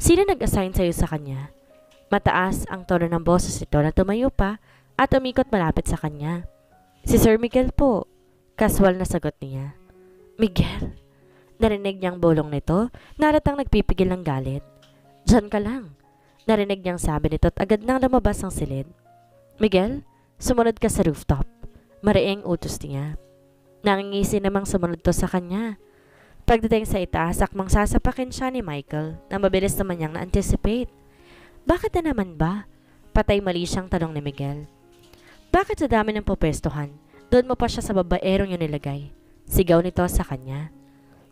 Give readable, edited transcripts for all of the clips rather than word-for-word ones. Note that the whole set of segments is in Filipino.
Sino nag-assign sa'yo sa kanya? Mataas ang tono ng boses nito na tumayo pa at umikot malapit sa kanya. Si Sir Miguel po. Kaswal na sagot niya. Miguel? Narinig niyang bulong nito na halatang nagpipigil ng galit. Diyan ka lang. Narinig niyang sabi nito at agad nang lumabas ang silid. Miguel, sumunod ka sa rooftop. Mariing utos niya. Nangingisi namang sumunod to sa kanya. Pagdating sa itaas, akmang sasapakin siya ni Michael na mabilis naman niyang na-anticipate. Bakit na naman ba? Patay mali siyang tanong ni Miguel. Bakit sa dami ng pupestuhan, doon mo pa siya sa babaerong yung nilagay? Sigaw nito sa kanya.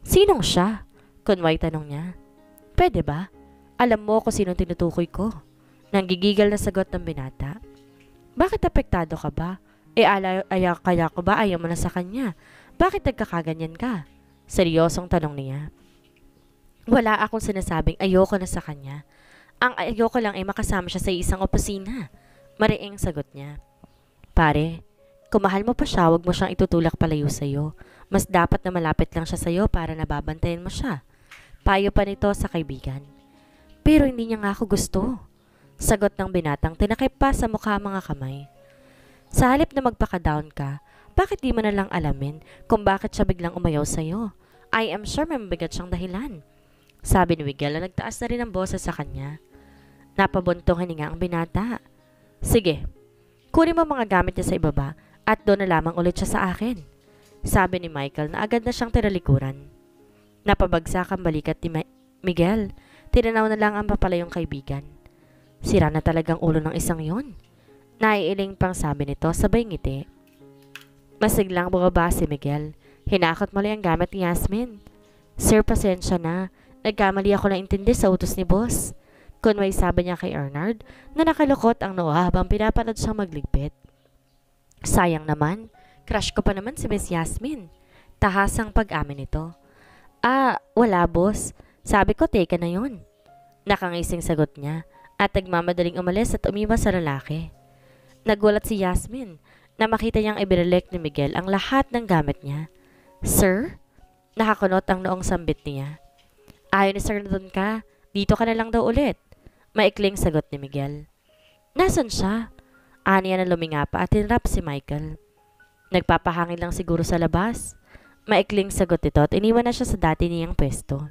Sinong siya? Kunway tanong niya. Pwede ba? Alam mo kung sinong tinutukoy ko. Nanggigigal na sagot ng binata. Bakit apektado ka ba? Kaya ko ba ayaw mo na sa kanya? Bakit nagkakaganyan ka? Seryosong tanong niya. Wala akong sinasabing ayoko na sa kanya. Ang ayoko lang ay makasama siya sa isang opisina. Mariing sagot niya. Pare, kung mahal mo pa siya, huwag mo siyang itutulak palayo sa'yo. Mas dapat na malapit lang siya sa'yo para nababantayan mo siya. Payo pa nito sa kaibigan. Pero hindi niya nga ako gusto. Sagot ng binatang tinakip pa sa mukha mga kamay. Sa halip na magpaka-down ka, bakit di mo na lang alamin kung bakit siya biglang umayaw sa'yo? I am sure may mabigat siyang dahilan. Sabi ni Miguel na nagtaas na rin ang boses sa kanya. Napabuntong hininga ang binata. Sige, kunin mo mga gamit niya sa ibaba at doon na lamang ulit siya sa akin. Sabi ni Michael na agad na siyang tinalikuran. Napabagsak ang balikat ni Miguel. Tinanaw na lang ang papalayong kaibigan. Sira na talagang ulo ng isang yon. Naiiling pang sabi nito sabay ngiti. Masiglang bumaba si Miguel. Hinakot muli ang gamit ni Yasmin. Sir, pasensya na. Nagkamali ako na intindi sa utos ni boss. Kunway sabi niya kay Ernard na nakalukot ang noo habang pinapanood siyang magligpit. Sayang naman. Crush ko pa naman si Miss Yasmin. Tahasang pag-amin nito. Wala boss. Sabi ko take na yun. Nakangising sagot niya at nagmamadaling umalis at umiwas sa lalaki. Nagulat si Yasmin na makita niyang ibinalik ni Miguel ang lahat ng gamit niya. Sir? Nakakunot ang noong sambit niya. Ayaw ni Sir na doon ka. Dito ka na lang daw ulit. Maikling sagot ni Miguel. Nasaan siya? Aniya na luminga pa at tinrap si Michael. Nagpapahangin lang siguro sa labas. Maikling sagot nito at iniwan na siya sa dati niyang pwesto.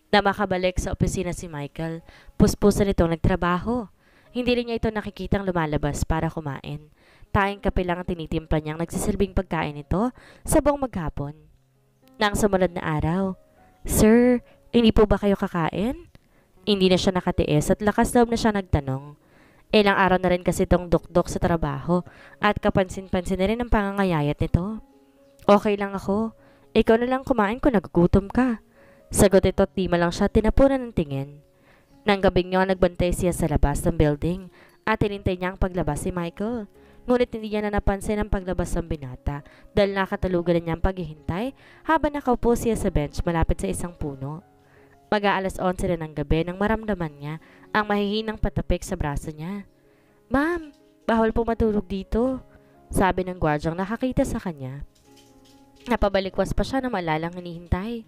Na makabalik sa opisina si Michael, puspusan nitong nagtrabaho. Hindi rin niya ito nakikitang lumalabas para kumain. Tayong kape lang ang tinitimpla niyang nagsisilbing pagkain nito sa buong maghapon. Nang sumunod na araw, Sir, hindi po ba kayo kakain? Hindi na siya nakatiis at lakas loob na siya nagtanong. Ilang araw na rin kasi itong dukdok sa trabaho at kapansin-pansin na rin ang pangangayayat nito. Okay lang ako. Ikaw na lang kumain kung nagugutom ka. Sagot ito at di lang siya tinapunan ng tingin. Nang gabing yun, nagbantay siya sa labas ng building at hinintay niya ang paglabas si Michael. Ngunit hindi niya na napansin ang paglabas ng binata dahil nakatalugan na niya ang paghihintay habang nakaupo siya sa bench malapit sa isang puno. Mag-aalas 11 na ng gabi nang maramdaman niya ang mahihinang patapik sa braso niya. Ma'am, bawal po matulog dito, sabi ng gwardyang nakakita sa kanya. Napabalikwas pa siya na malalang hinihintay.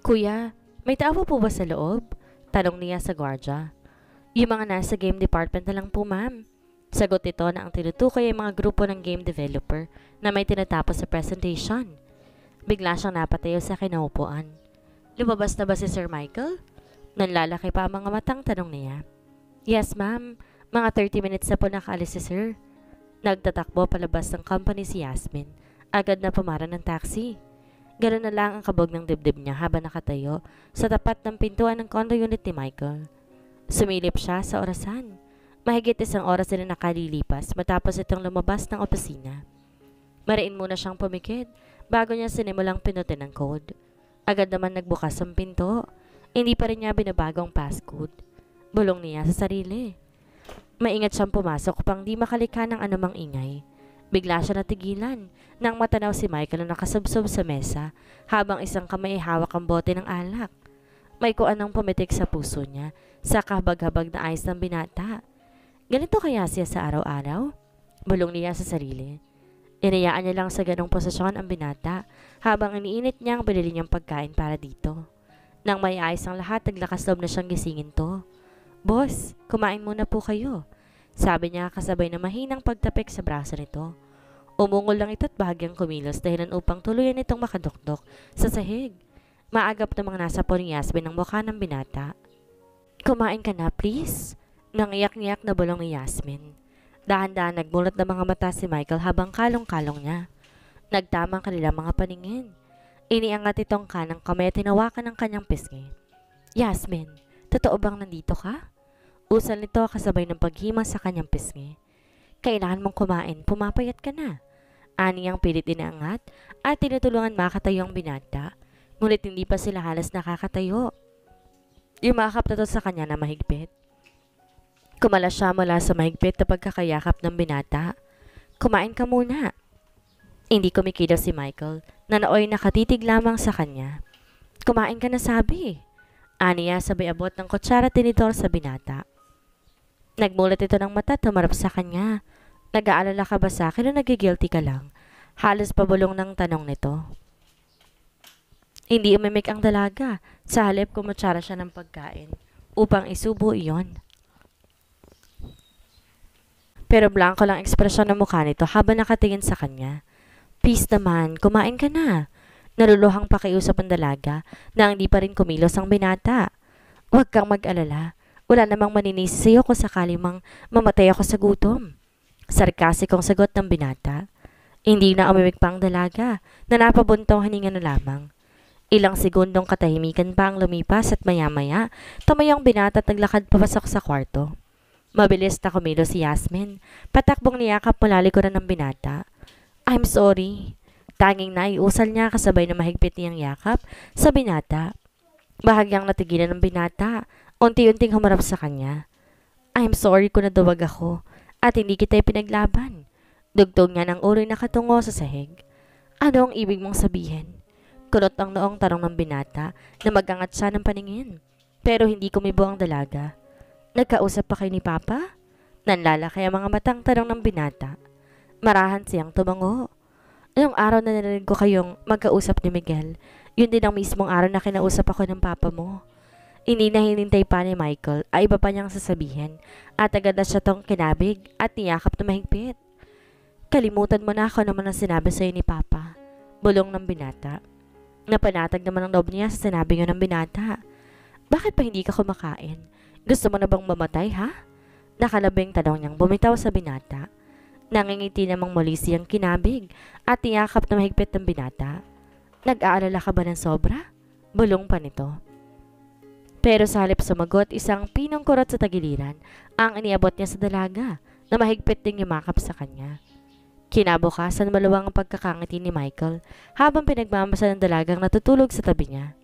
Kuya, may tao po ba sa loob? Tanong niya sa gwardya. Yung mga nasa game department na lang po, ma'am. Sagot ito na ang tinutukoy ay mga grupo ng game developer na may tinatapos sa presentation. Bigla siyang napatayo sa kinaupuan. Lumabas na ba si Sir Michael? Nanlalaki pa ang mga matang tanong niya. Yes, ma'am. Mga 30 minutes na po nakaalis si Sir. Nagtatakbo palabas ng company si Yasmin. Agad na pumara ng taxi. Ganoon na lang ang kabog ng dibdib niya habang nakatayo sa tapat ng pintuan ng condo unit ni Michael. Sumilip siya sa orasan. Mahigit 1 oras na nakalilipas matapos itong lumabas ng opisina. Mariin muna siyang pumikit bago niya sinimulang pinutin ang code. Agad naman nagbukas ang pinto. Hindi pa rin niya binabago ang passcode. Bulong niya sa sarili. Maingat siyang pumasok upang di makalika ng anumang ingay. Bigla siya natigilan nang matanaw si Michael na nakasubsob sa mesa habang isang kamay hawak ang bote ng alak. May kung anong pumitik sa puso niya sa kahabag-habag na ayos ng binata. Ganito kaya siya sa araw-araw? Bulong niya sa sarili. Inayaan niya lang sa ganong posisyon ang binata habang iniinit niya ang binili niyang pagkain para dito. Nang may ayos ang lahat, naglakas loob na siyang gisingin to. Boss, kumain muna po kayo. Sabi niya kasabay na mahinang pagtapik sa braso nito. Umungol lang ito at bahagyang kumilos dahilan upang tuluyan itong makadukdok sa sahig. Maagap namang nasa po ni Yasmin ang mukha ng binata. Kumain ka na please? Nangiyak-ngiyak na bulong ni Yasmin. Dahan-dahan nagmulat ng mga mata si Michael habang kalong-kalong niya. Nagtamang kanilang mga paningin. Iniangat itong kanang kamay at tinawakan ng kanyang pisngi. Yasmin, totoo bang nandito ka? Usal nito kasabay ng paghima sa kanyang pisngi. Kailangan mong kumain, pumapayat ka na. Ani ang pilit inaangat at tinutulungan makatayo ang binata. Ngunit hindi pa sila halos nakakatayo. Yumakap na to sa kanya na mahigpit. Kumalas siya mula sa mahigpit na pagkakayakap ng binata. Kumain ka muna. Hindi kumikilaw si Michael na naoy nakatitig lamang sa kanya. Kumain ka na sabi. Aniya sabay abot ng kutsara tinidor sa binata. Nagmulat ito ng mata at tumarap sa kanya. Nag-aalala ka ba sa akin o nagigilty ka lang? Halos pabulong ng tanong nito. Hindi umimik ang dalaga. Sa halip kumutsara siya ng pagkain upang isubo iyon. Pero blanco lang ekspresyon ng mukha nito habang nakatingin sa kanya. Please naman, kumain ka na. Naluluhang pakiusap ang dalaga na hindi pa rin kumilos ang binata. Huwag kang mag-alala. Wala namang maninisi sa'yo kung sakali mang mamatay ako sa gutom. Sarkasikong sagot ng binata. Hindi na umimik pa ang dalaga na napabuntong hininga na lamang. Ilang segundong katahimikan pa ang lumipas at maya-maya tumayong binata at naglakad papasok sa kwarto. Mabilis na kumilos si Yasmin. Patakbong niyakap mula likuran ng binata. I'm sorry. Tanging naiusal niya kasabay na mahigpit niyang yakap sa binata. Bahagyang natigilan ng binata. Unti-unting humarap sa kanya. I'm sorry kung naduwag ako at hindi kita pinaglaban. Dugtong niya ng uloy na katungo sa sahig. Ano ang ibig mong sabihin? Kulot ang noong tarong ng binata na magangat siya ng paningin. Pero hindi kumibo ang dalaga. Nagkausap pa kayo ni Papa? Nanlalaki ang mga matang tarong ng binata. Marahan siyang tumango. Noong araw na narinig ko kayong magkausap ni Miguel, yun din ang mismong araw na kinausap ako ng papa mo. Hindi na hinintay pa ni Michael ay iba pa niyang sasabihin at agad na siya tong kinabig at niyakap na mahigpit. Kalimutan mo na ako naman ang sinabi sa'yo ni Papa. Bulong ng binata. Napanatag naman ang loob niya sa sinabi niyo ng binata. Bakit pa hindi ka kumakain? Gusto mo na bang mamatay ha? Nakalabing tanong niyang bumitaw sa binata. Nangingiti namang muli siyang kinabig at niyakap na mahigpit ng binata. Nag-aalala ka ba ng sobra? Bulong pa nito. Pero sa halip sumagot, isang pinong kurot sa tagiliran ang iniabot niya sa dalaga na mahigpit ding yumakap sa kanya. Kinabukasan maluwang ang pagkakangiti ni Michael habang pinagmamasa ng dalagang natutulog sa tabi niya.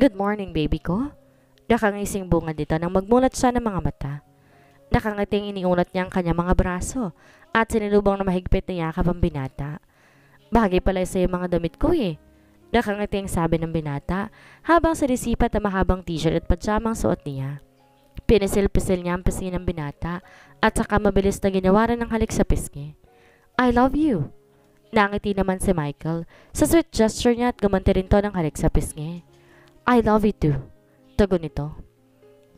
Good morning, baby ko. Nakangising bunga dito nang magmulat siya ng mga mata. Nakangiting iniunat niya ang kanyang mga braso at sinilubong na mahigpit na yakap ang binata. Bagay pala sa iyo mga damit ko eh. Nakangiting sabi ng binata habang sinisipat ang mahabang t-shirt at pajamang suot niya. Pinisil-pisil niya ang pisngi ng binata at saka mabilis na ginawaran ng halik sa pisngi. I love you. Nangiti naman si Michael sa sweet gesture niya at gumanti rin to ng halik sa pisngi. I love you too. Tugon nito.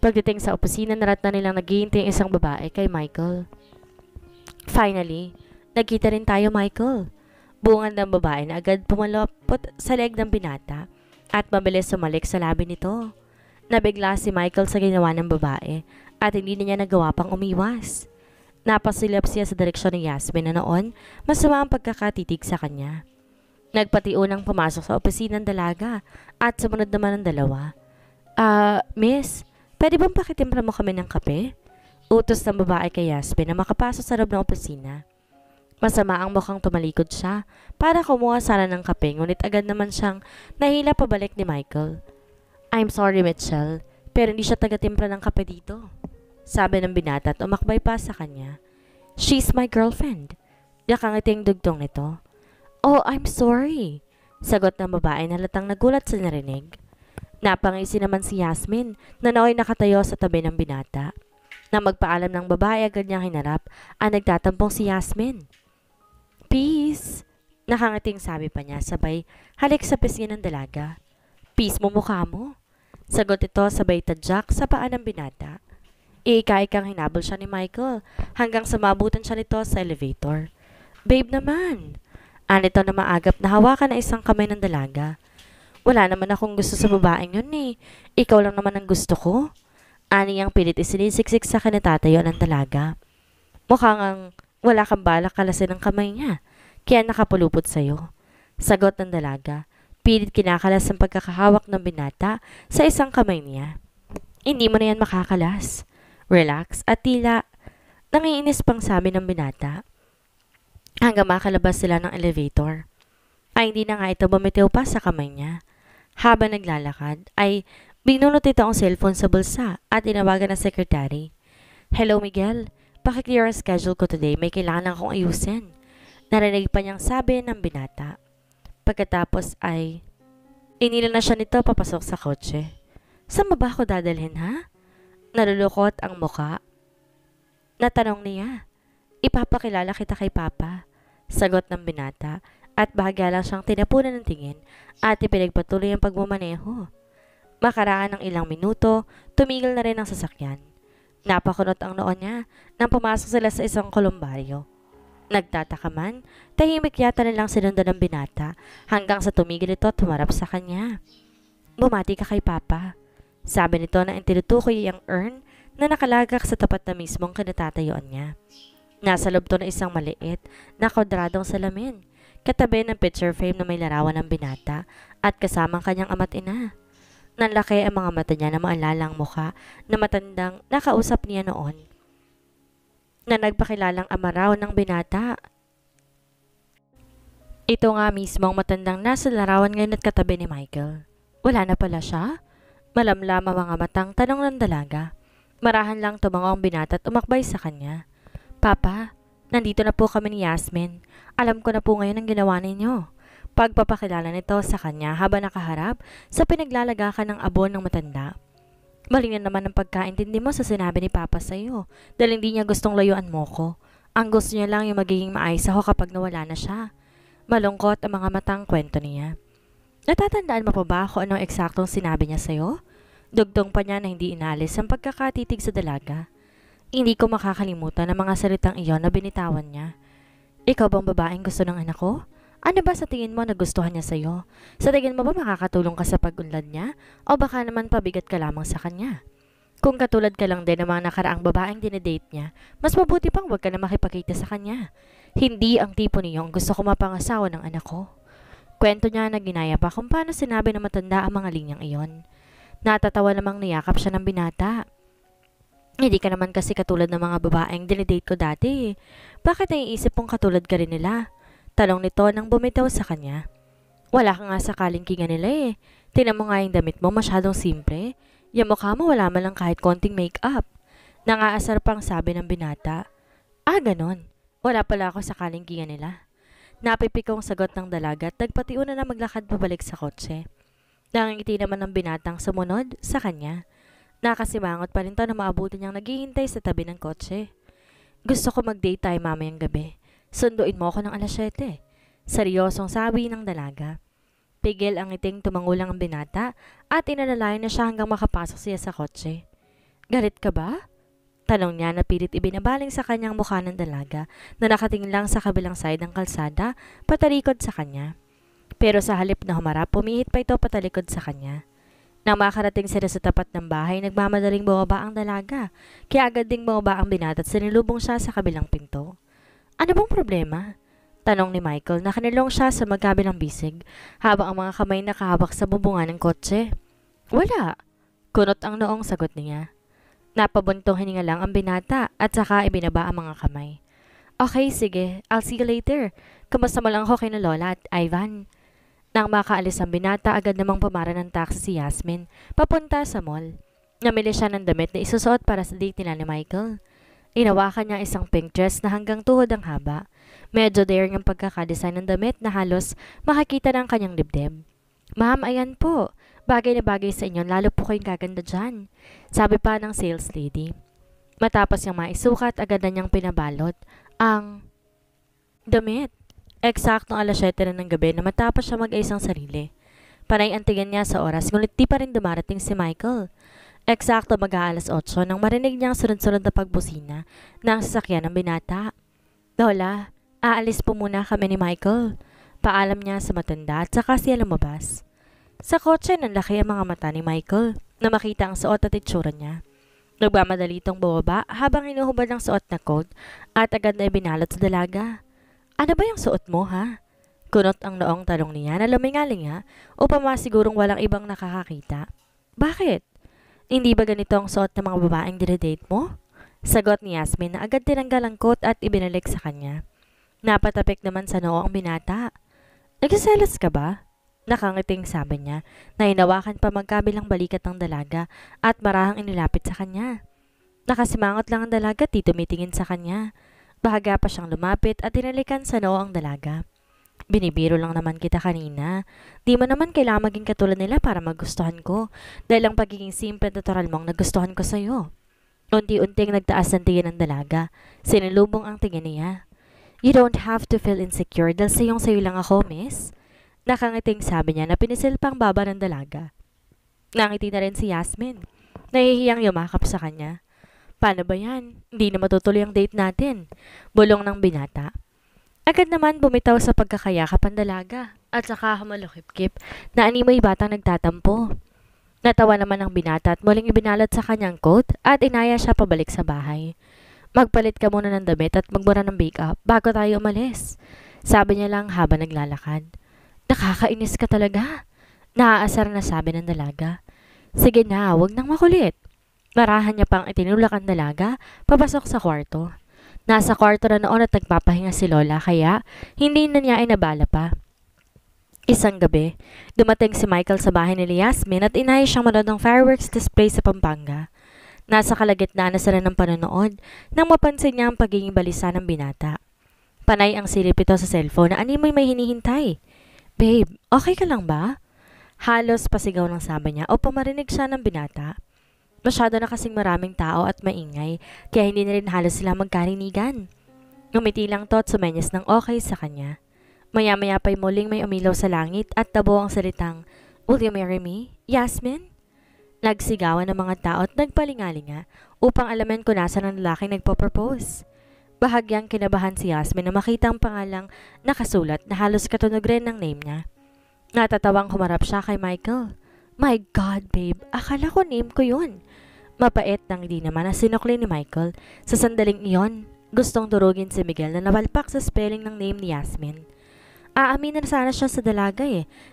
Pagdating sa opisina, narat na nilang naghihintay ang isang babae kay Michael. Finally, nagkita rin tayo, Michael. Bungan ng babae na agad pumalapot sa leg ng binata at mabilis sumalik sa labi nito. Nabigla si Michael sa ginawa ng babae at hindi na niya nagawa pang umiwas. Napasilap siya sa direksyon ni Yasmin na noon masama ang pagkakatitig sa kanya. Nagpatiunang pumasok sa opisina ng dalaga at sumunod naman ang dalawa. Miss, pwede bang pakitimpla mo kami ng kape? Utos ng babae kay Yasmin na makapasok sa loob ng opisina. Masama ang mukhang tumalikod siya para kumuha sana ng kape ngunit agad naman siyang nahila pabalik ni Michael. I'm sorry Mitchell, pero hindi siya taga-timpla ng kape dito. Sabi ng binata at umakbay pa sa kanya. She's my girlfriend. Nakangiting dugtong nito. Oh, I'm sorry. Sagot ng babae na halatang nagulat sa narinig. Napangisi naman si Yasmin na naoy nakatayo sa tabi ng binata. Nang magpaalam ng babae agad niyang hinarap ang nagtatampong si Yasmin. Peace! Nakangiting sabi pa niya sabay halik sa pisngi ng dalaga. Peace mo mukha mo. Sagot ito sabay tadyak sa paa ng binata. Iika-ikang hinabol siya ni Michael hanggang sa maabutan siya nito sa elevator. Babe naman! Anito na maagap na hawakan na isang kamay ng dalaga. Wala naman akong gusto sa babaeng yun eh. Ikaw lang naman ang gusto ko. Ani ang pilit isinisiksik sa kinatatayo ng dalaga. Mukhang ang wala kang balak kalasin ng kamay niya. Kaya nakapulupot sa'yo. Sagot ng dalaga. Pilit kinakalas ang pagkakahawak ng binata sa isang kamay niya. Hindi mo na yan makakalas. Relax at tila nangiinis pang sabi ng binata. Hanggang makalabas sila ng elevator. Ay hindi na nga ito bumitiw pa sa kamay niya. Habang naglalakad ay binunot ito ang cellphone sa bulsa at tinawagan ng secretary. Hello Miguel, pakiclear ang schedule ko today, may kailangan akong ayusin. Narinig pa niyang sabi ng binata. Pagkatapos ay inila na siya nito papasok sa kotse. Saan mo ba ako dadalhin ha? Nalulukot ang muka. Natanong niya. Ipapakilala kita kay Papa. Sagot ng binata at bahagya lang siyang tinapunan ng tingin at ipinagpatuloy ang pagmamaneho. Makaraan ng ilang minuto, tumigil na rin ang sasakyan. Napakunot ang noon niya nang pumasok sila sa isang kolumbaryo. Nagtataka man, tahimik yata nilang sinundan ng binata hanggang sa tumigil ito at tumarap sa kanya. Bumati ka kay Papa. Sabi nito na tinutukoy ang urn na nakalagak sa tapat na mismong kinatatayuan niya. Nasa loob to na isang maliit na kwadradong salamin, katabi ng picture frame na may larawan ng binata at kasamang kanyang ama't ina. Nanlaki ang mga mata niya na maalalang mukha na matandang nakausap niya noon na nagpakilalang ama raw ng binata. Ito nga mismo ang matandang nasa larawan ngayon at katabi ni Michael. Wala na pala siya? Malamlam ang mga matang tanong ng dalaga. Marahan lang tumango ang binata at umakbay sa kanya. Papa, nandito na po kami ni Yasmin. Alam ko na po ngayon ang ginawa ninyo. Pagpapakilala nito sa kanya habang nakaharap sa pinaglalagakan ng abon ng matanda. Mali na naman ang pagkaintindi mo sa sinabi ni Papa sa iyo dahil hindi niya gustong layuan mo ko. Ang gusto niya lang yung magiging maayos ako kapag nawala na siya. Malungkot ang mga matang kwento niya. Natatandaan mo pa ba kung anong eksaktong sinabi niya sa iyo? Dugtong pa niya na hindi inalis ang pagkakatitig sa dalaga. Hindi ko makakalimutan ang mga salitang iyon na binitawan niya. Ikaw bang babaeng gusto ng anak ko? Ano ba sa tingin mo na gustuhan niya sa'yo? Sa tingin mo ba makakatulong ka sa pag-unlad niya? O baka naman pabigat ka lamang sa kanya? Kung katulad ka lang din ng mga nakaraang babaeng dinedate niya, mas mabuti pang huwag ka na makipagkita sa kanya. Hindi ang tipo niyong gusto ko mapangasawa ng anak ko. Kwento niya na ginaya pa kung paano sinabi ng matanda ang mga linyang iyon. Natatawa namang niyakap siya ng binata. Hindi ka naman kasi katulad ng mga babaeng dinedate ko dati. Bakit naiisip mong katulad ka rin nila? Talong nito nang bumitaw sa kanya. Wala ka nga sa kalingkingan nila eh. Tinan mo nga yung damit mo masyadong simple. Yung mukha mo wala man lang kahit konting make-up. Nangaasar pang sabi ng binata. Ah, ganon. Wala pala ako sa kalingkingan nila. Napipikong sagot ng dalaga at nagpatiuna na maglakad pabalik sa kotse. Nangingiti naman ng binatang sumunod sa kanya. Nakasimangot pa rin to na maabuti niyang naghihintay sa tabi ng kotse. Gusto ko mag-date tayo mamayang gabi. Sunduin mo ako ng 7:00. Seryosong sabi ng dalaga. Pigil ang ngiting tumangulang ang binata at inalalayan na siya hanggang makapasok siya sa kotse. Galit ka ba? Tanong niya na pilit ibinabaling sa kanyang mukha ng dalaga na nakatingin lang sa kabilang side ng kalsada patalikod sa kanya. Pero sa halip na humarap, pumihit pa ito patalikod sa kanya. Nang makarating sila sa tapat ng bahay, nagmamadaling bumaba ang dalaga. Kaya agad ding bumaba ang binata at sinilubong siya sa kabilang pinto. Ano bang problema? Tanong ni Michael na kanilong siya sa magkabilang bisig habang ang mga kamay nakahawak sa bubungan ng kotse. Wala. Kunot ang noong sagot niya. Napabuntong hininga lang ang binata at saka ibinaba ang mga kamay. Okay, sige. I'll see you later. Kamusta mo lang ako kay na Lola at Ivan? Nang makaalis ang binata, agad namang pumara ng taxi si Yasmin, papunta sa mall. Namili siya ng damit na isusuot para sa date nila ni Michael. Inawakan niya isang pink dress na hanggang tuhod ang haba. Medyo daring ang pagkakadesign ng damit na halos makakita ng kanyang dibdib. Ma'am, ayan po. Bagay na bagay sa inyo, lalo po kayong gaganda dyan. Sabi pa ng sales lady. Matapos niyang maisukat, agad na niyang pinabalot ang damit. Eksaktong 7:00 na ng gabi na matapos siya mag-ayos ng sarili. Panay ang tingin niya sa oras ngunit di pa rin dumarating si Michael. Eksakto mag-aalas 8 nang marinig niyang sunod-sunod na pagbusina ng sasakyan ng binata. Lola, aalis po muna kami ni Michael. Paalam niya sa matanda at saka siya lumabas. Sa kotse nanlaki ang mga mata ni Michael na makita ang suot at itsura niya. Nagmamadali itong bumaba habang hinuhubad ng suot na coat at agad na ibinalot sa dalaga. Ano ba yung suot mo ha? Kunot ang noong talong niya na lumingalinga upang masigurong walang ibang nakakakita. Bakit? Hindi ba ganito ang suot ng mga babaeng dinedate mo? Sagot ni Yasmin na agad tinanggal ang coat at ibinalik sa kanya. Napatapik naman sa noo ang binata. Nagsiselos ka ba? Nakangiting sabi niya na hinawakan pa magkabilang balikat ng dalaga at marahang inilapit sa kanya. Nakasimangot lang ang dalaga at tumitingin sa kanya. Bahaga pa siyang lumapit at tinalikan sa noo ang dalaga. Binibiro lang naman kita kanina. Di mo naman kailangan maging katulad nila para magustuhan ko dahil ang pagiging simple at natural mong nagustuhan ko sa'yo. Unti-unting nagtaas ng tingin ng dalaga. Sinilubong ang tingin niya. You don't have to feel insecure dahil sayo lang ako, miss. Nakangiting sabi niya na pinisil pang baba ng dalaga. Nangiti na rin si Yasmin. Nahihiyang yumakap sa kanya. Paano ba yan? Hindi na matutuloy ang date natin. Bulong ng binata. Agad naman bumitaw sa pagkakayakap ang dalaga at saka humalukip-kip na animoy batang nagtatampo. Natawa naman ang binata at muling ibinalot sa kanyang coat at inaya siya pabalik sa bahay. Magpalit ka muna ng damit at magmura ng make-up bago tayo umalis. Sabi niya lang habang naglalakad. Nakakainis ka talaga. Naaasar na sabi ng dalaga. Sige na, wag nang makulit. Marahan niya pang itinulak ang dalaga papasok sa kwarto. Nasa kwarto na noon at nagpapahinga si Lola kaya hindi na niya inabala pa. Isang gabi, dumating si Michael sa bahay ni Yasmin at inayos siyang manood ng fireworks display sa Pampanga. Nasa kalagitnaan na sila ng panonood nang mapansin niya ang pagiging balisa ng binata. Panay ang silip ito sa cellphone na animoy may hinihintay. Babe, okay ka lang ba? Halos pasigaw ng sabi niya o pamarinig siya ng binata. Masyado na kasing maraming tao at maingay, kaya hindi na rin halos sila magkarinigan. Ngumiti lang to at sumenyas ng okay sa kanya. Maya-maya pa'y muling may umilaw sa langit at tabo ang salitang, Will you marry me, Yasmin? Nagsigawan ng mga tao at nagpalingalinga upang alamin kung nasa ng lalaking nagpo-propose. Bahagyang kinabahan si Yasmin na makita ang pangalang nakasulat na halos katunog rin ng name niya. Natatawang humarap siya kay Michael. My God, babe, akala ko name ko yun. Mapait nang di naman na sinukli ni Michael. Sa sandaling iyon, gustong durugin si Miguel na napalpak sa spelling ng name ni Yasmin. Aamin na sana siya sa dalaga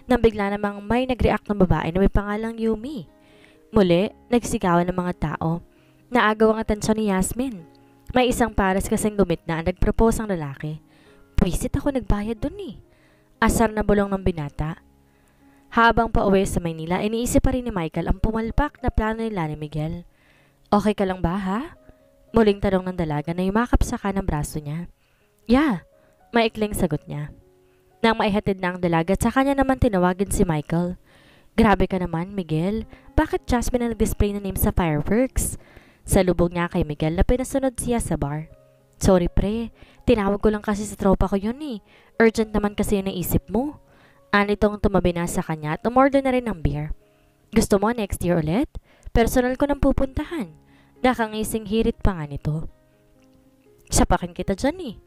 nang bigla namang may nag-react ng babae na may pangalang Yumi. Muli, nagsigawan ng mga tao. Naagaw ang atensyon ni Yasmin. May isang pares kasing gumitna ang nag-propose ang lalaki. Pwisit ako nagbayad dun Asar na bulong ng binata. Habang pauwi sa Maynila, iniisip pa rin ni Michael ang pumalpak na plano nila ni Miguel. Okay ka lang ba ha? Muling tanong ng dalaga na yumakap sa kanang braso niya. Yeah, maikling sagot niya. Nang maihatid na ang dalaga, sa kanya naman tinawagin si Michael. Grabe ka naman, Miguel. Bakit Jasmine na nag-display na name sa fireworks? Salubog niya kay Miguel na pinasunod siya sa bar. Sorry pre, tinawag ko lang kasi sa tropa ko yun Urgent naman kasi yung naisip mo. Anitong tumabi na sa kanya at umorder na rin ng beer. Gusto mo next year ulit? Personal ko nang pupuntahan. Nakangising hirit pa nga nito. Sapakin kita dyan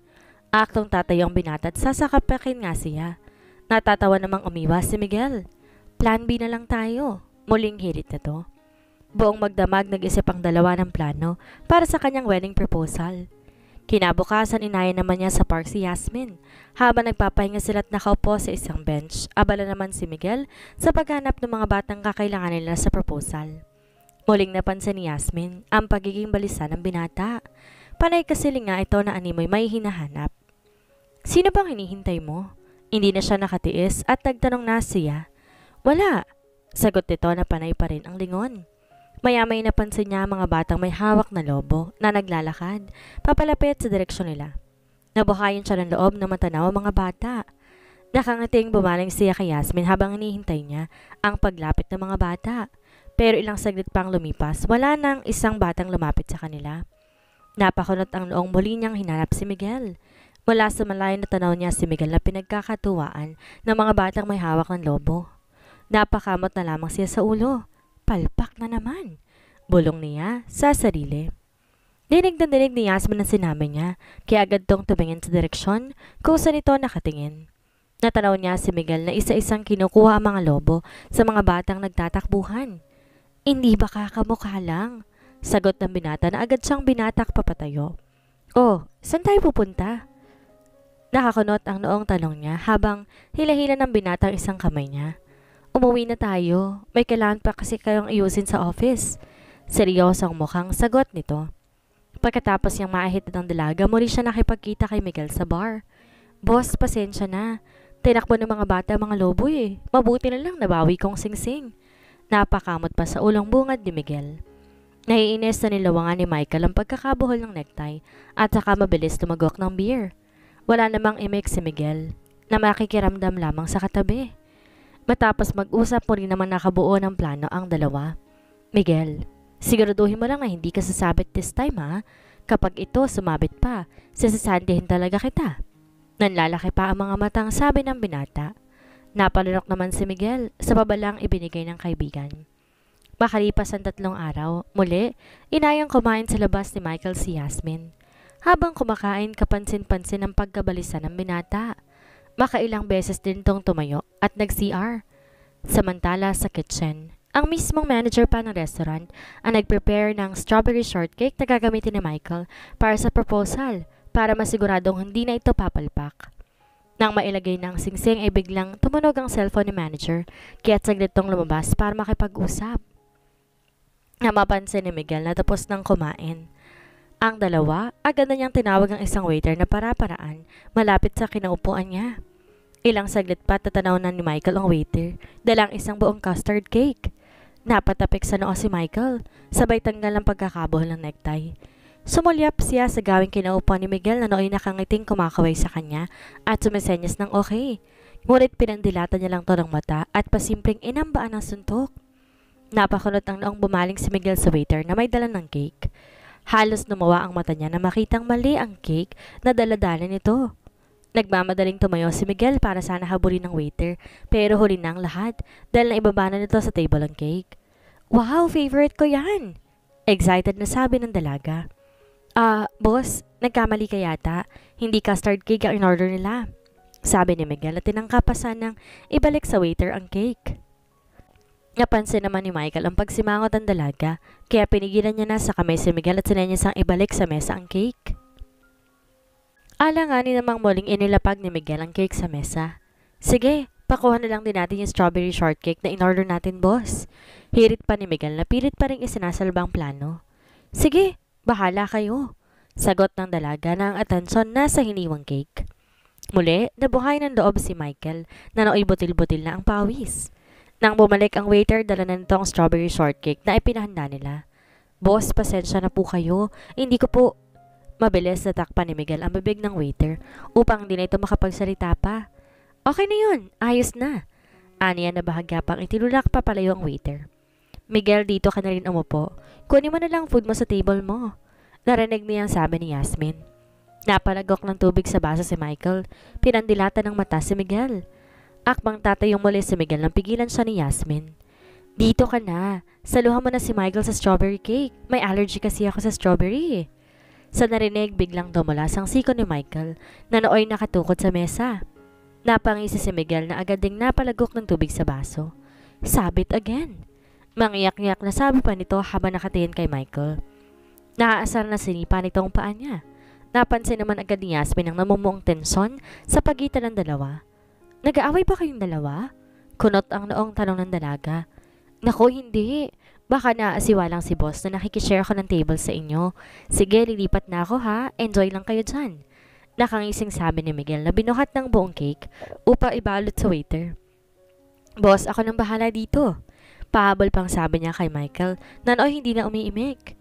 Aktong tatayo ang binata at sasakapakin nga siya. Natatawa namang umiwas si Miguel. Plan B na lang tayo. Muling hirit na to. Buong magdamag nag-isip ang dalawa ng plano para sa kanyang wedding proposal. Kinabukasan inaya naman niya sa park si Yasmin. Habang nagpapahinga sila at nakaupo sa isang bench, abala naman si Miguel sa paghanap ng mga batang kakailangan nila sa proposal. Muling napansin ni Yasmin ang pagiging balisa ng binata. Panay kasiling nga ito na animoy may hinahanap. Sino bang hinihintay mo? Hindi na siya nakatiis at nagtanong na siya. Wala. Sagot nito na panay pa rin ang lingon. Maya-may napansin niya mga batang may hawak na lobo na naglalakad, papalapit sa direksyon nila. Nabuhayin siya ng loob na matanaw ang mga bata. Nakangating bumaling siya kay Yasmin habang hinihintay niya ang paglapit ng mga bata. Pero ilang saglit pang lumipas, wala nang isang batang lumapit sa kanila. Napakunot ang noong muli niyang hinanap si Miguel. Mula sa malayo na tanaw niya si Miguel na pinagkakatuwaan ng mga batang may hawak ng lobo. Napakamot na lamang siya sa ulo. Palpak na naman. Bulong niya sa sarili. Dinig na dinig ni Yasmin ang sinabi niya, kaya agad tong tumingin sa direksyon kung saan ito nakatingin. Natanaw niya si Miguel na isa-isang kinukuha ang mga lobo sa mga batang nagtatakbuhan. Hindi ba kakamukha lang? Sagot ng binata na agad siyang binatak papatayo. Oh, saan tayo pupunta? Nakakunot ang noong tanong niya habang hila-hila ng binata ang isang kamay niya. Umuwi na tayo. May kailangan pa kasi kayong ayusin sa office. Seryosong mukhang sagot nito. Pagkatapos niyang maahit ng dalaga, muli siya nakipagkita kay Miguel sa bar. Boss, pasensya na. Tinakbo ng mga bata mga lobo eh. Mabuti na lang nabawi kong singsing. Napakamot pa sa ulong bungad ni Miguel. Naiinis na nilawangan ni Michael ang pagkakabuhol ng necktie at saka mabilis tumagok ng beer. Wala namang imik si Miguel na makikiramdam lamang sa katabi. Matapos mag-usap mo rin naman nakabuo ng plano ang dalawa. Miguel, siguraduhin mo lang na hindi ka sasabit this time ha. Kapag ito sumabit pa, sasasandihin talaga kita. Nanlalaki pa ang mga matang sabi ng binata. Napalunok naman si Miguel sa pabalang ibinigay ng kaibigan. Makalipas ang 3 araw, muli, inayang kumain sa labas ni Michael si Yasmin. Habang kumakain, kapansin-pansin ang pagkabalisa ng binata. Makailang beses din tong tumayo at nag-CR. Samantala sa kitchen, ang mismong manager pa ng restaurant ang nag-prepare ng strawberry shortcake na gagamitin ni Michael para sa proposal para masiguradong hindi na ito papalpak. Nang mailagay ng singsing ay biglang tumunog ang cellphone ni manager kaya saglit tong lumabas para makipag-usap. Namapansin ni Miguel na tapos nang kumain. Ang dalawa, agad na niyang tinawag ang isang waiter na para-paraan malapit sa kinaupuan niya. Ilang saglit pa tatanaw na ni Michael ang waiter, dalang isang buong custard cake. Napatapik sa noo si Michael, sabay tanggal ang pagkakabuhol ng necktie. Sumulyap siya sa gawing kinaupuan ni Miguel na nooy nakangiting kumakaway sa kanya at sumisenyas ng okay. Ngunit pinandilatan niya lang to ng mata at pasimpleng inambaan ng suntok. Napakunot ang noong bumaling si Miguel sa waiter na may dala ng cake. Halos lumawa ang mata niya na makitang mali ang cake na daladala nito. Nagmamadaling tumayo si Miguel para sana habulin ng waiter pero huli na ang lahat dahil naibaba na nito sa table ang cake. Wow, favorite ko yan! Excited na sabi ng dalaga. Boss, nagkamali ka yata. Hindi custard cake ang in-order nila. Sabi ni Miguel at tinangka pa sanang ibalik sa waiter ang cake. Napansin naman ni Michael ang pagsimangot ng dalaga kaya pinigilan niya na sa kamay si Miguel at sinenyas ang ibalik sa mesa ang cake. Alanganin namang muling inilapag ni Miguel ang cake sa mesa. Sige, pakuha na lang din natin yung strawberry shortcake na in-order natin, boss. Hirit pa ni Miguel na pilit pa rin isinasalbang plano. Sige, bahala kayo. Sagot ng dalaga na ang atensyon nasa hiniwang cake. Muli, nabuhay ng loob si Michael na nooy butil-butil na ang pawis. Nang bumalik ang waiter, dala na nito ang strawberry shortcake na ipinahanda nila. Boss, pasensya na po kayo. Hindi ko po... Mabilis na takpan ni Miguel ang bibig ng waiter upang hindi na ito makapagsalita pa. Okay na yun, ayos na. Aniya na bahagya pang itinulak pa palayo ang waiter. Miguel, dito ka na rin umupo. Kunin mo na lang food mo sa table mo. Narinig niya ang sabi ni Yasmin. Napalagok ng tubig sa baso si Michael. Pinandilatan ng mata si Miguel. Akbang tatayong muli si Miguel nang pigilan siya ni Yasmin. Dito ka na. Saluhan mo na si Michael sa strawberry cake. May allergy kasi ako sa strawberry. Sa narinig, biglang dumulas ang siko ni Michael na nooy nakatukod sa mesa. Napangisi si Miguel na agad ding napalagok ng tubig sa baso. Sabit again. Mangiyak-ngiyak na sabi pa nito habang nakatingin kay Michael. Naaasar na sinipa nitong paa niya. Napansin naman agad ni Yasmin ang namumuong tensyon sa pagitan ng dalawa. Nag-aaway ba kayong dalawa? Kunot ang noong tanong ng dalaga. Naku, hindi. Baka naasiwa lang si boss na nakikishare ko ng table sa inyo. Sige, lilipat na ako ha. Enjoy lang kayo dyan. Nakangising sabi ni Miguel na binuhat ng buong cake upang ibalot sa waiter. Boss, ako nang bahala dito. Pahabol pang sabi niya kay Michael na nooy hindi na umiimik.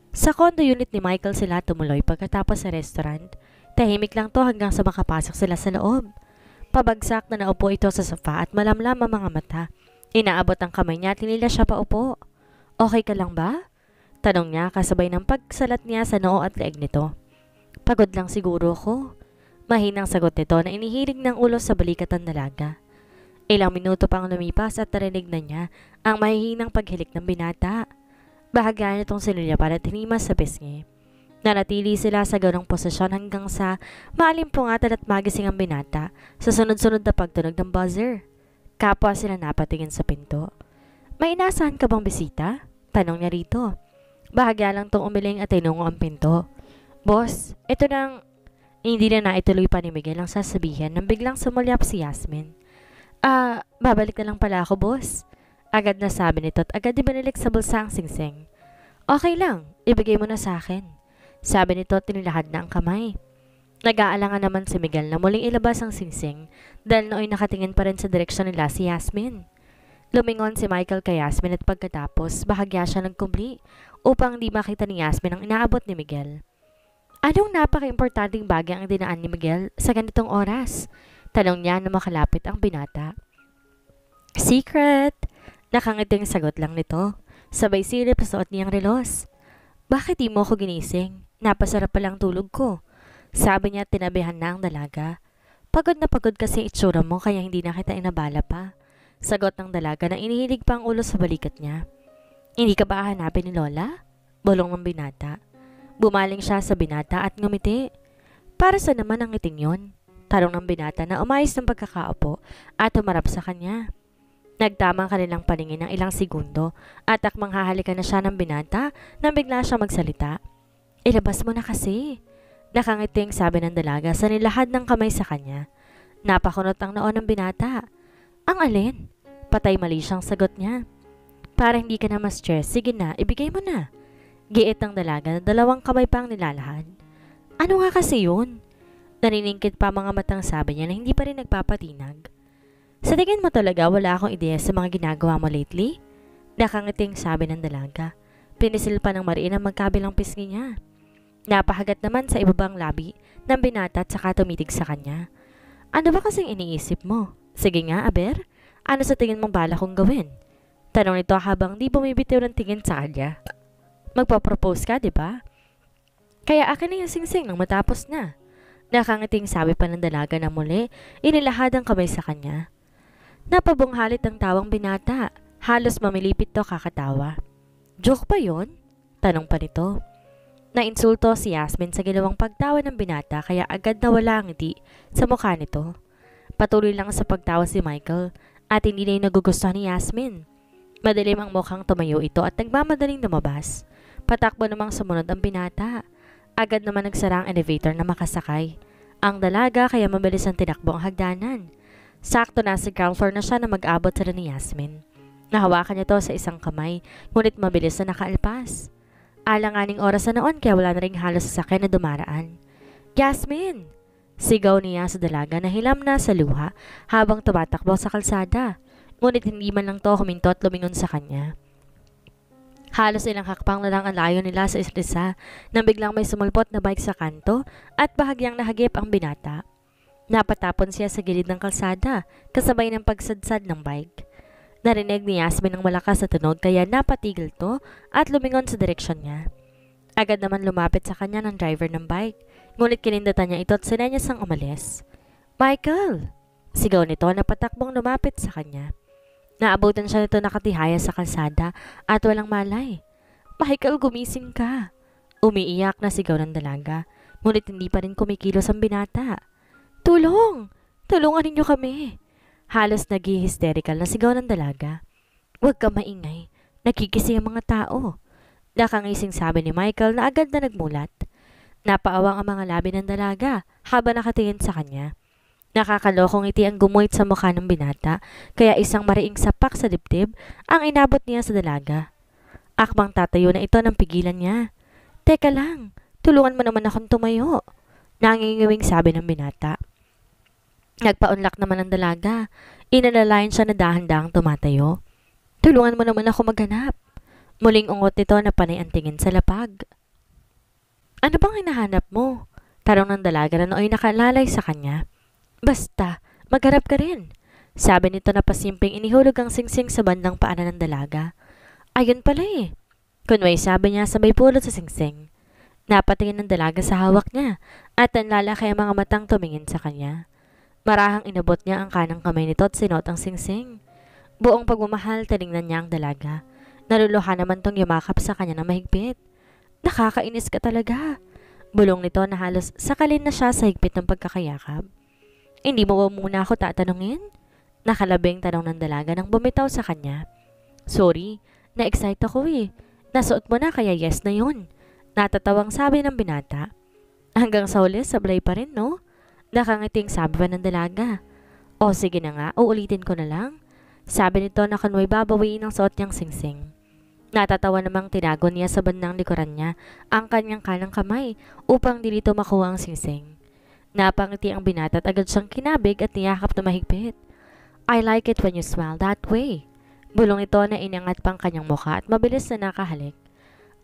Sa condo unit ni Michael sila tumuloy pagkatapos sa restaurant. Tahimik lang to hanggang sa makapasok sila sa loob. Pabagsak na naupo ito sa sofa at malamlam ang mga mata. Inaabot ang kamay niya at tinila siya paupo. Okay ka lang ba? Tanong niya kasabay ng pagsalat niya sa noo at leeg nito. Pagod lang siguro ko. Mahinang sagot nito na inihilig ng ulo sa balikat ng dalaga. Ilang minuto pang lumipas at narinig na niya ang mahihinang paghilik ng binata. Bahagyan itong sinulya para tinimas sa pisngi. Nanatili sila sa ganong posisyon hanggang sa maalimpungatan at magising ang binata sa sunod-sunod na pagtunog ng buzzer. Kapwa sila napatingin sa pinto. May inaasahan ka bang bisita? Tanong niya rito. Bahagya lang tong umiling at tinungo ang pinto. Boss, ito nang... Hindi na naituloy pa ni Miguel ang sasabihin nang biglang sumulyap si Yasmin. Babalik na lang pala ako, boss. Agad na sabi nito at agad ibinalik sa bulsa ang singsing. Okay lang, ibigay mo na sa akin. Sabi nito at tinilahad na ang kamay. Nag-aalangan naman si Miguel na muling ilabas ang singsing dahil nooy nakatingin pa rin sa direksyon nila si Yasmin. Lumingon si Michael kay Yasmin at pagkatapos bahagya siya nagkubli upang di makita ni Yasmin ang inaabot ni Miguel. Anong napaka-importanting bagay ang dinaan ni Miguel sa ganitong oras? Tanong niya na makalapit ang binata. Secret! Nakangiting sagot lang nito. Sabay silip sa suot niyang relos. Bakit di mo ako ginising? Napasarap palang tulog ko. Sabi niya tinabihan na ang dalaga. Pagod na pagod kasi itsura mo kaya hindi na kita inabala pa. Sagot ng dalaga na inihilig pa ang ulo sa balikat niya. Hindi ka ba hahanapin ni Lola? Bulong ng binata. Bumaling siya sa binata at ngumiti. Para sa naman ang ngiting yon? Tarong ng binata na umayos ng pagkakaupo at humarap sa kanya. Nagtamang kanilang paningin ng ilang segundo at akmang hahalikan na siya ng binata nang bigla siya magsalita. Ilabas mo na kasi. Nakangiting sabi ng dalaga sa nilahad ng kamay sa kanya. Napakunot ang noon ng binata. Ang alin? Patay mali siyang sagot niya. Para hindi ka na ma-stress, sige na, ibigay mo na. Giit ng dalaga na dalawang kamay pa ang nilalahad. Ano nga kasi yun? Naniningkit pa mga matang sabi niya na hindi pa rin nagpapatinag. Sa tingin mo talaga wala akong ideya sa mga ginagawa mo lately? Nakangiting sabi ng dalaga. Pinisil pa ng mariin ang magkabilang pisngi niya. Napahagat naman sa ibabang labi ng binata at saka tumitig sa kanya. Ano ba kasing iniisip mo? Sige nga, Aber. Ano sa tingin mong bala kong gawin? Tanong nito habang di bumibitiw ng tingin sa kanya. Magpapropose ka, di ba? Kaya akin na yung singsing nang matapos na. Nakangiting sabi pa ng dalaga na muli, inilahad ang kamay sa kanya. Napabunghalit ang tawang binata. Halos mamilipit to kakatawa. Joke pa yon? Tanong pa nito. Nainsulto si Yasmin sa ginawang pagtawa ng binata kaya agad nawala ang ngiti sa mukha nito. Patuloy lang sa pagtawa si Michael at hindi na yung nagugustuhan ni Yasmin. Madilim ang mukhang tumayo ito at nagmamadaling lumabas. Patakbo namang sumunod ang binata. Agad naman nagsara ang elevator na makasakay. Ang dalaga kaya mabilis ang tinakbo ang hagdanan. Sakto na sa ground floor na siya na mag-abot sila ni Yasmin. Nahawakan niya to sa isang kamay, ngunit mabilis na nakaalpas. Alanganing oras na noon kaya wala na ring halos sasakyan na dumaraan. Yasmin! Sigaw niya sa dalaga na hilam na sa luha habang tumatakbo sa kalsada. Ngunit hindi man lang to huminto at lumingon sa kanya. Halos ilang hakbang na lang ang layo nila sa isa't isa nang biglang may sumulpot na bike sa kanto at bahagyang nahagip ang binata. Napatapon siya sa gilid ng kalsada kasabay ng pagsadsad ng bike. Narinig ni Yasmin ng malakas na tunog kaya napatigil to at lumingon sa direksyon niya. Agad naman lumapit sa kanya ng driver ng bike, ngunit kinindatan niya ito at sinenyas ang umalis. Michael! Sigaw nito na patakbong lumapit sa kanya. Naabutan siya nito nakatihaya sa kalsada at walang malay. Michael, gumising ka! Umiiyak na sigaw ng dalaga, ngunit hindi pa rin kumikilos ang binata. Tulong! Tulungan ninyo kami! Halos nag-hysterical na sigaw ng dalaga. Huwag ka maingay. Nagkikising ang mga tao. Nakangising sabi ni Michael na agad na nagmulat. Napaawang ang mga labi ng dalaga habang nakatingin sa kanya. Nakakalokong ngiti ang gumuhit sa mukha ng binata kaya isang mariing sapak sa dibdib ang inabot niya sa dalaga. Akmang tatayo na ito nang pigilan niya. Teka lang, tulungan mo naman akong tumayo. Nangingiwing sabi ng binata. Nagpaunlak naman ang dalaga. Inalalayan siya na dahan-dahang tumatayo. Tulungan mo naman ako maghanap. Muling ungot nito na panay ang tingin sa lapag. Ano bang hinahanap mo? Tarong ng dalaga na nooy nakalalay sa kanya. Basta, magharap ka rin. Sabi nito na pasimpleng inihulog ang singsing sa bandang paanan ng dalaga. Ayun pala eh. Kunway sabi niya sabay pulot sa singsing. Napatingin ng dalaga sa hawak niya at nanlalaki ang mga matang tumingin sa kanya. Marahang inabot niya ang kanang kamay nito at sinuot ang singsing. Buong pagmamahal, tiningnan niya ang dalaga. Naluluha naman tong yumakap sa kanya na mahigpit. Nakakainis ka talaga. Bulong nito na halos sakalin na siya sa higpit ng pagkakayakap. Hindi mo ba muna ako tatanungin? Nakalabing tanong ng dalaga nang bumitaw sa kanya. Sorry, na-excite ako eh. Nasuot mo na kaya yes na yun. Natatawang sabi ng binata. Hanggang sa huli, sablay pa rin no? Nakangiting sabi pa ng dalaga. O sige na nga, uulitin ko na lang. Sabi nito na kanway babawiin ang suot niyang singsing. Natatawa namang tinago niya sa bandang likuran niya ang kanyang kanang kamay upang di nito makuha ang singsing. Napangiti ang binata at agad siyang kinabig at niyakap na mahigpit. I like it when you smile that way. Bulong ito na inangat pang kanyang mukha at mabilis na nakahalik.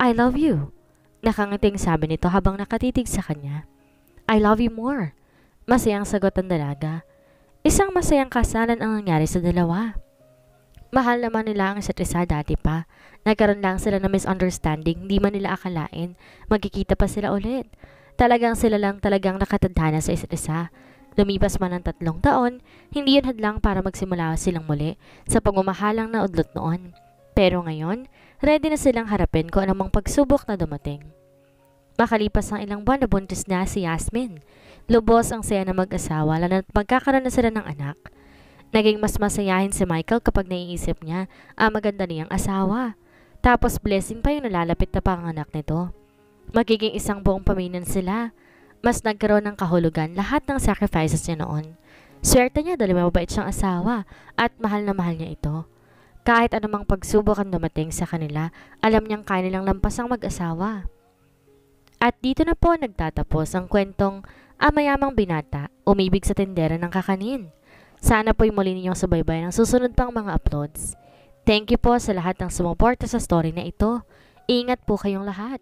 I love you. Nakangiting sabi nito habang nakatitig sa kanya. I love you more. Masayang sagot ng dalaga. Isang masayang kasalan ang nangyari sa dalawa. Mahal naman nila ang isa't isa dati pa. Nagkaroon lang sila ng misunderstanding, hindi man nila akalain. Magkikita pa sila ulit. Talagang sila lang talagang nakatadhana sa isa't isa. Lumipas man ng 3 taon, hindi yun hadlang para magsimula silang muli sa pagmamahalang na udlot noon. Pero ngayon, ready na silang harapin kung anumang pagsubok na dumating. Makalipas ng ilang buwan, nabuntis na si Yasmin. Lubos ang saya na mag-asawa, lalo na't magkakaroon na sila ng anak. Naging mas masayahin si Michael kapag naiisip niya ang maganda niyang asawa. Tapos blessing pa yung nalalapit na panganak nito. Magiging isang buong pamilya sila. Mas nagkaroon ng kahulugan lahat ng sacrifices niya noon. Swerte niya dahil mabait siyang asawa at mahal na mahal niya ito. Kahit anumang pagsubok ang dumating sa kanila, alam niyang kaya nilang lampasang mag-asawa. At dito na po nagtatapos ang kwentong Ang Mayamang Binata, Umibig sa Tindera ng Kakanin. Sana po'y muli ninyong subaybay ng susunod pang mga uploads. Thank you po sa lahat ng sumuporta sa story na ito. Ingat po kayong lahat.